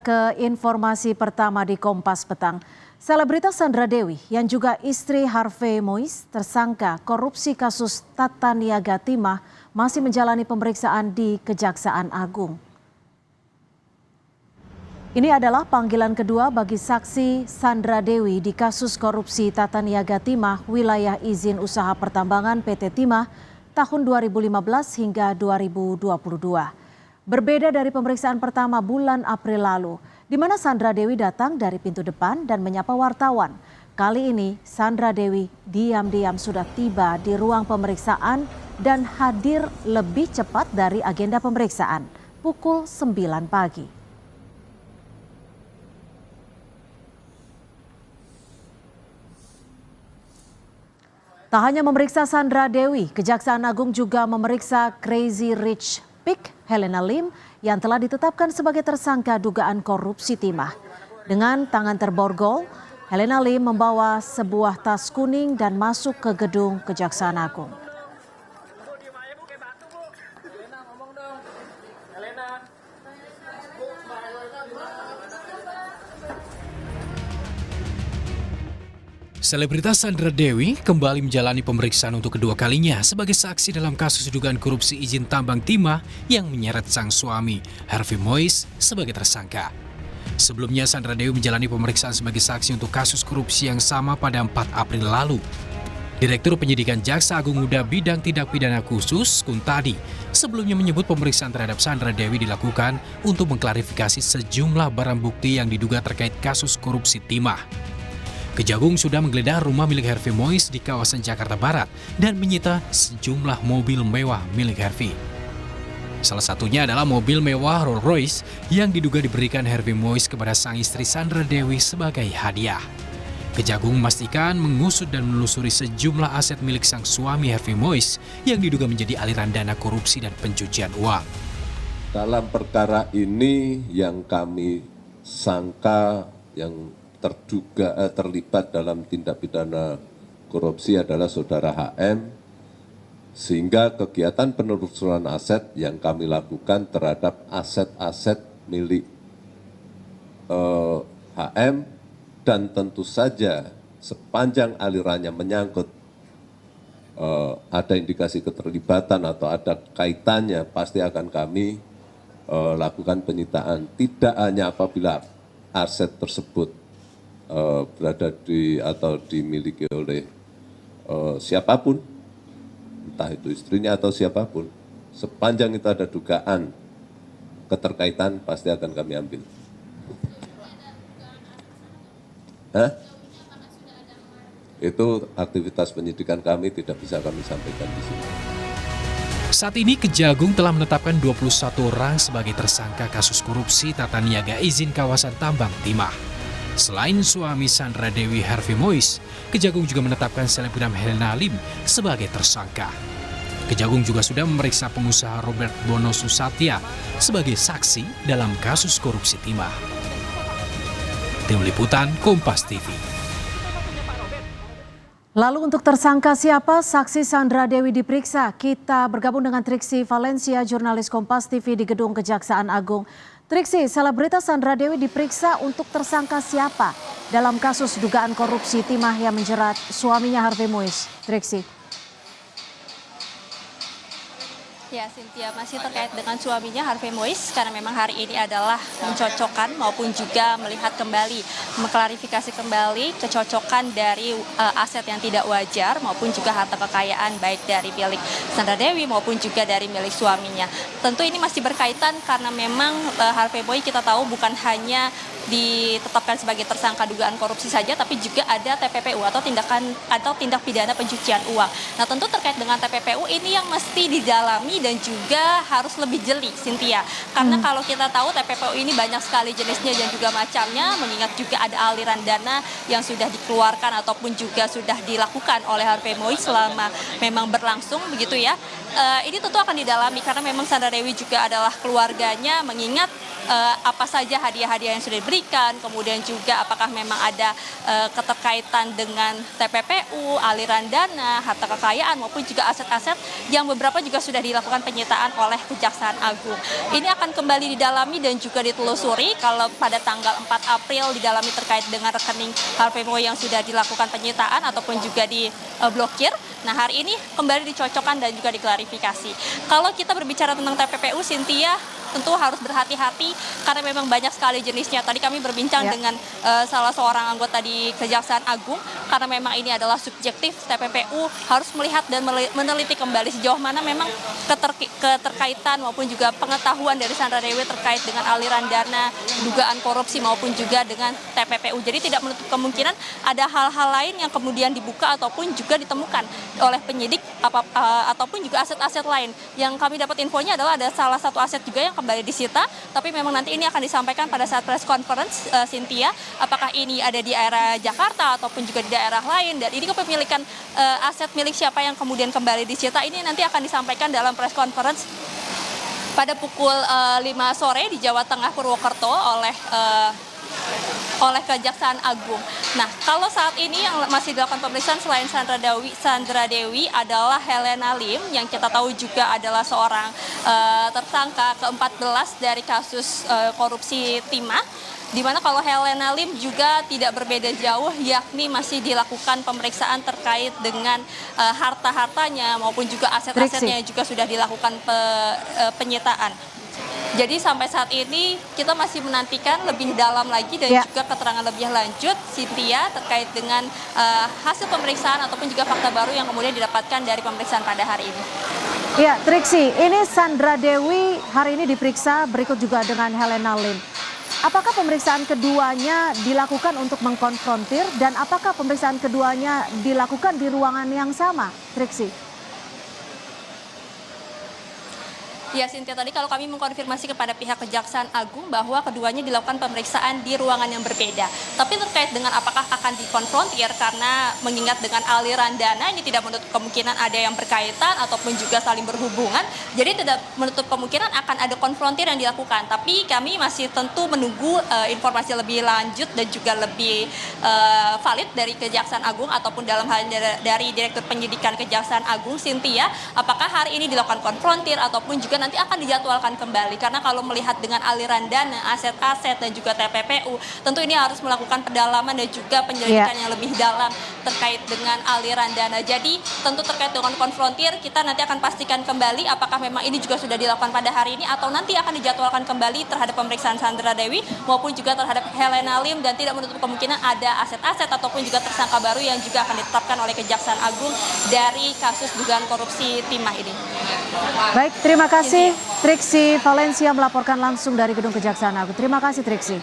ke informasi pertama di Kompas Petang. Selebritas Sandra Dewi yang juga istri Harvey Mois tersangka korupsi kasus Tata Niaga Timah masih menjalani pemeriksaan di Kejaksaan Agung. Ini adalah panggilan kedua bagi saksi Sandra Dewi di kasus korupsi Tata Niaga Timah wilayah izin usaha pertambangan PT Timah tahun 2015 hingga 2022. Berbeda dari pemeriksaan pertama bulan April lalu, di mana Sandra Dewi datang dari pintu depan dan menyapa wartawan. Kali ini Sandra Dewi diam-diam sudah tiba di ruang pemeriksaan dan hadir lebih cepat dari agenda pemeriksaan, pukul 9 pagi. Tak hanya memeriksa Sandra Dewi, Kejaksaan Agung juga memeriksa Crazy Rich Pig Helena Lim yang telah ditetapkan sebagai tersangka dugaan korupsi timah. Dengan tangan terborgol, Helena Lim membawa sebuah tas kuning dan masuk ke gedung Kejaksaan Agung. Selebritas Sandra Dewi kembali menjalani pemeriksaan untuk kedua kalinya sebagai saksi dalam kasus dugaan korupsi izin tambang timah yang menyeret sang suami, Harvey Mois, sebagai tersangka. Sebelumnya, Sandra Dewi menjalani pemeriksaan sebagai saksi untuk kasus korupsi yang sama pada 4 April lalu. Direktur Penyidikan Jaksa Agung Muda Bidang Tindak Pidana Khusus, Kuntadi, sebelumnya menyebut pemeriksaan terhadap Sandra Dewi dilakukan untuk mengklarifikasi sejumlah barang bukti yang diduga terkait kasus korupsi timah. Kejagung sudah menggeledah rumah milik Harvey Mois di kawasan Jakarta Barat dan menyita sejumlah mobil mewah milik Harvey. Salah satunya adalah mobil mewah Rolls Royce yang diduga diberikan Harvey Mois kepada sang istri Sandra Dewi sebagai hadiah. Kejagung memastikan mengusut dan menelusuri sejumlah aset milik sang suami Harvey Mois yang diduga menjadi aliran dana korupsi dan pencucian uang. Dalam perkara ini yang kami sangka yang terlibat dalam tindak pidana korupsi adalah saudara HM, sehingga kegiatan penelusuran aset yang kami lakukan terhadap aset-aset milik HM dan tentu saja sepanjang alirannya menyangkut ada indikasi keterlibatan atau ada kaitannya pasti akan kami lakukan penyitaan, tidak hanya apabila aset tersebut berada di atau dimiliki oleh siapapun, entah itu istrinya atau siapapun, sepanjang itu ada dugaan keterkaitan pasti akan kami ambil. Itu aktivitas penyidikan kami, tidak bisa kami sampaikan di sini. Saat ini Kejagung telah menetapkan 21 orang sebagai tersangka kasus korupsi tata niaga izin kawasan tambang timah. Selain suami Sandra Dewi Harvey Mois, Kejagung juga menetapkan selebgram Helena Lim sebagai tersangka. Kejagung juga sudah memeriksa pengusaha Robert Bono Susatya sebagai saksi dalam kasus korupsi timah. Tim Liputan Kompas TV. Lalu untuk tersangka siapa saksi Sandra Dewi diperiksa? Kita bergabung dengan Triksi Valencia, jurnalis Kompas TV di Gedung Kejaksaan Agung. Triksi, selebritas Sandra Dewi diperiksa untuk tersangka siapa dalam kasus dugaan korupsi timah yang menjerat suaminya Harvey Mois? Triksi. Ya, Cynthia, masih terkait dengan suaminya Harvey Mois karena memang hari ini adalah mencocokkan maupun juga melihat kembali, mengklarifikasi kembali kecocokan dari aset yang tidak wajar maupun juga harta kekayaan baik dari milik Sandra Dewi maupun juga dari milik suaminya. Tentu ini masih berkaitan karena memang Harvey Mois kita tahu bukan hanya ditetapkan sebagai tersangka dugaan korupsi saja, tapi juga ada TPPU atau tindak pidana pencucian uang. Nah, tentu terkait dengan TPPU ini yang mesti didalami dan juga harus lebih jeli, Cynthia. Karena kalau kita tahu TPPU ini banyak sekali jenisnya dan juga macamnya, mengingat juga ada aliran dana yang sudah dikeluarkan ataupun juga sudah dilakukan oleh Harvey Mois selama memang berlangsung begitu ya. ini tentu akan didalami karena memang Sandra Dewi juga adalah keluarganya, mengingat apa saja hadiah-hadiah yang sudah diberikan, kemudian juga apakah memang ada keterkaitan dengan TPPU, aliran dana, harta kekayaan maupun juga aset-aset yang beberapa juga sudah dilakukan penyitaan oleh Kejaksaan Agung. Ini akan kembali didalami dan juga ditelusuri kalau pada tanggal 4 April didalami terkait dengan rekening Harvey Mois yang sudah dilakukan penyitaan ataupun juga diblokir. Nah, hari ini kembali dicocokkan dan juga diklarifikasi. Kalau kita berbicara tentang TPPU, Cynthia, tentu harus berhati-hati karena memang banyak sekali jenisnya. Tadi kami berbincang dengan salah seorang anggota di Kejaksaan Agung, karena memang ini adalah subjektif. TPPU harus melihat dan meneliti kembali sejauh mana memang keterkaitan maupun juga pengetahuan dari Sandra Dewi terkait dengan aliran dana, dugaan korupsi maupun juga dengan TPPU. Jadi tidak menutup kemungkinan ada hal-hal lain yang kemudian dibuka ataupun juga ditemukan oleh penyidik ataupun juga aset-aset lain. Yang kami dapat infonya adalah ada salah satu aset juga yang kembali disita, tapi memang nanti ini akan disampaikan pada saat press conference, Cynthia, apakah ini ada di daerah Jakarta ataupun juga di daerah lain, dan ini kepemilikan aset milik siapa yang kemudian kembali disita, ini nanti akan disampaikan dalam press conference pada pukul 5 sore di Jawa Tengah, Purwokerto oleh Kejaksaan Agung. Nah, kalau saat ini yang masih dilakukan pemeriksaan selain Sandra Dewi adalah Helena Lim, yang kita tahu juga adalah seorang tersangka ke-14 dari kasus korupsi timah. Di mana kalau Helena Lim juga tidak berbeda jauh, yakni masih dilakukan pemeriksaan terkait dengan harta-hartanya maupun juga aset-asetnya juga sudah dilakukan penyitaan. Jadi sampai saat ini kita masih menantikan lebih dalam lagi dan juga keterangan lebih lanjut, Cynthia, terkait dengan hasil pemeriksaan ataupun juga fakta baru yang kemudian didapatkan dari pemeriksaan pada hari ini. Ya, Triksi, ini Sandra Dewi hari ini diperiksa, berikut juga dengan Helena Lim. Apakah pemeriksaan keduanya dilakukan untuk mengkonfrontir dan apakah pemeriksaan keduanya dilakukan di ruangan yang sama, Triksi? Ya, Cynthia, tadi kalau kami mengkonfirmasi kepada pihak Kejaksaan Agung bahwa keduanya dilakukan pemeriksaan di ruangan yang berbeda. Tapi terkait dengan apakah akan dikonfrontir, karena mengingat dengan aliran dana ini tidak menutup kemungkinan ada yang berkaitan ataupun juga saling berhubungan. Jadi tidak menutup kemungkinan akan ada konfrontir yang dilakukan. Tapi kami masih tentu menunggu informasi lebih lanjut dan juga lebih valid dari Kejaksaan Agung ataupun dalam hal dari Direktur Penyidikan Kejaksaan Agung, Cynthia, apakah hari ini dilakukan konfrontir ataupun juga nanti akan dijadwalkan kembali, karena kalau melihat dengan aliran dana, aset-aset dan juga TPPU, tentu ini harus melakukan pendalaman dan juga penyelidikan yang lebih dalam terkait dengan aliran dana. Jadi tentu terkait dengan konfrontir, kita nanti akan pastikan kembali apakah memang ini juga sudah dilakukan pada hari ini atau nanti akan dijadwalkan kembali terhadap pemeriksaan Sandra Dewi maupun juga terhadap Helena Lim, dan tidak menutup kemungkinan ada aset-aset ataupun juga tersangka baru yang juga akan ditetapkan oleh Kejaksaan Agung dari kasus dugaan korupsi timah ini. Baik, terima kasih Triksi Valencia melaporkan langsung dari Gedung Kejaksaan Agung. Terima kasih, Triksi.